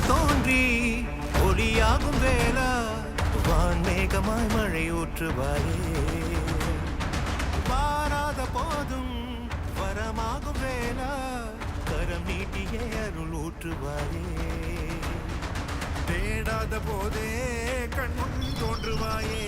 தோன்றி ஒளியாகும் வேளா வான்மேகமாய் மழை ஊற்றுவாயே வாராத போதும் வரமாகும் வேளா கரம் நீட்டியே அருள் ஊற்றுவாயே தேடாத போதே கண்முன் தோன்றுவாயே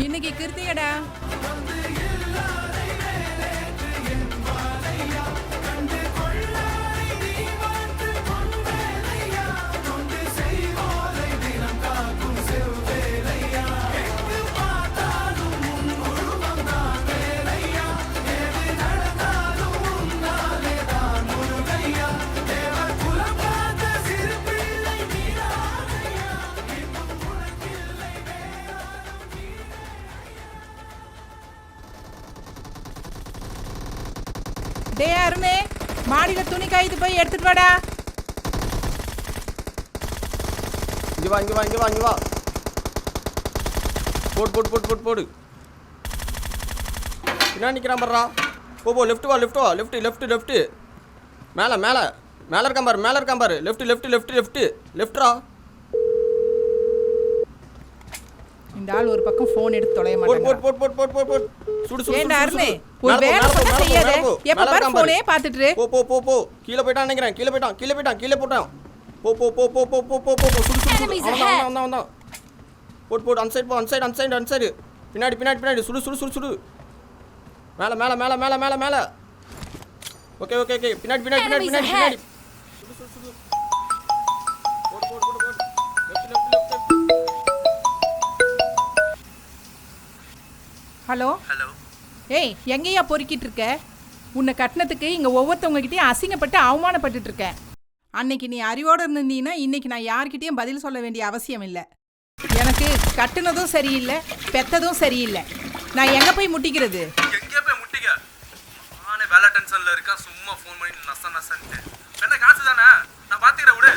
இன்னைக்கு கிருத்திகடா. டே அருணே, மாடியில துணி காய்து போய் எடுத்துட்டு வாடா. இங்க வா. போடு. என்ன நிக்கிறான் பாருடா. போ லெஃப்ட் வா. லெஃப்ட். மேல இருக்கான் பாரு. லெஃப்ட்ரா. இந்த ஆள் ஒரு பக்கம் ஃபோன் எடுத்து தொலைய மாட்டாங்க. போட். சுடு. ஏண்டா அருணே, ஒரு வேலை பண்ண செய்யாத. எப்ப பாரு ஃபோனே பார்த்துட்டு இரு. போ. கீழ போய்ட்டான் நினைக்கிறேன். கீழ போட்டான். போ. சுடு. அவன். போட். அன்சைடு. பின்னாடி. சுடு. மேல. ஓகே. பின்னாடி. சுடு. போட். ஹலோ. ஏய், எங்கேயா பொறுக்கிட்டு இருக்க? உன்னை கட்டினத்துக்கு இங்கே ஒவ்வொருத்தவங்க கிட்டேயும் அசிங்கப்பட்டு அவமானப்பட்டுட்டு இருக்கேன். அன்னைக்கு நீ அறிவோடு இருந்தீன்னா இன்னைக்கு நான் யார்கிட்டயும் பதில் சொல்ல வேண்டிய அவசியம் இல்லை. எனக்கு கட்டுனதும் சரியில்லை, பெத்ததும் சரியில்லை. நான் எங்கே போய் முட்டிக்கிறது? எங்கே போய் முட்டிக்க? நானே வேலை டென்ஷனில் இருக்கேன். சும்மா ஃபோன் பண்ணி நசன்ட்டு என்ன காசு தானே, நான் பார்த்துக்கிறேன் விடு.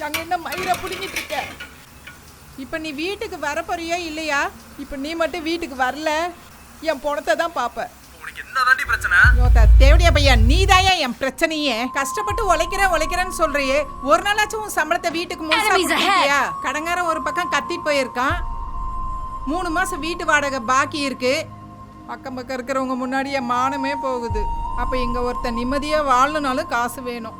அங்கே என்ன மயிரை பிடிங்கிட்டு இருக்க? இப்போ நீ வீட்டுக்கு வரப்போறியா இல்லையா? இப்போ நீ மட்டும் வீட்டுக்கு வரல, என் பணத்தை தான் பார்ப்ப. உனக்கு என்ன தாண்டி பிரச்சனை? தேவடியா பையன், நீ தாயா என் பிரச்சனையே. கஷ்டப்பட்டு உழைக்கிறேன்னு சொல்றியே, ஒரு நாளாச்சும் உன் சம்பளத்தை வீட்டுக்கு முழுசா? கடங்காரன் ஒரு பக்கம் கத்திட்டு போயிருக்கான். 3 மாசம் வீட்டு வாடகை பாக்கி இருக்கு. பக்கம் இருக்கிறவங்க முன்னாடி என் மானமே போகுது. அப்போ இங்கே ஒருத்தன் நிம்மதியாக வாழணுனாலும் காசு வேணும்,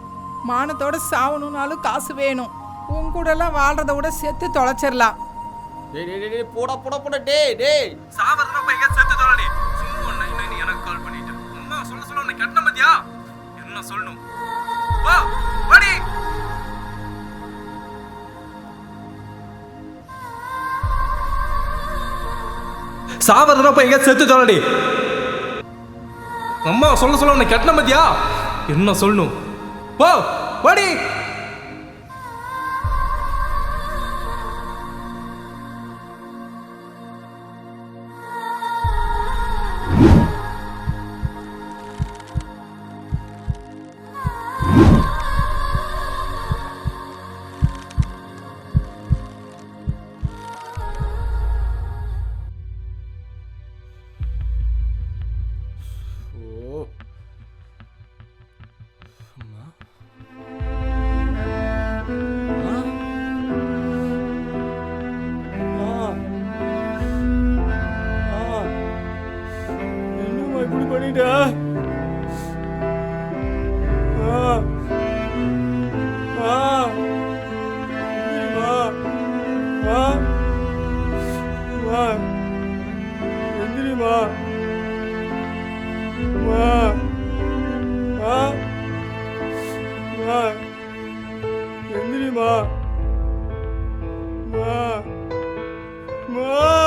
மானத்தோட சாவணுனாலும் காசு வேணும். உன் கூட எல்லாம் வாழ்றத விட செத்து தொலைச்சிடலாம். போடா டேய் சாவறதுனா போய் எங்க செத்து தொலைடி. சும்மா நீ எனக்கு கால் பண்ணிட்டு அம்மா சொல்ல உன்னை கட்டன மதியா என்ன சொல்லணும்? வா வாடி. சாவறதுனா போய் எங்க செத்து தொலைடி. அம்மா சொல்ல உன்னை கட்டன மதியா என்ன சொல்லணும்? வா வாடி. Ma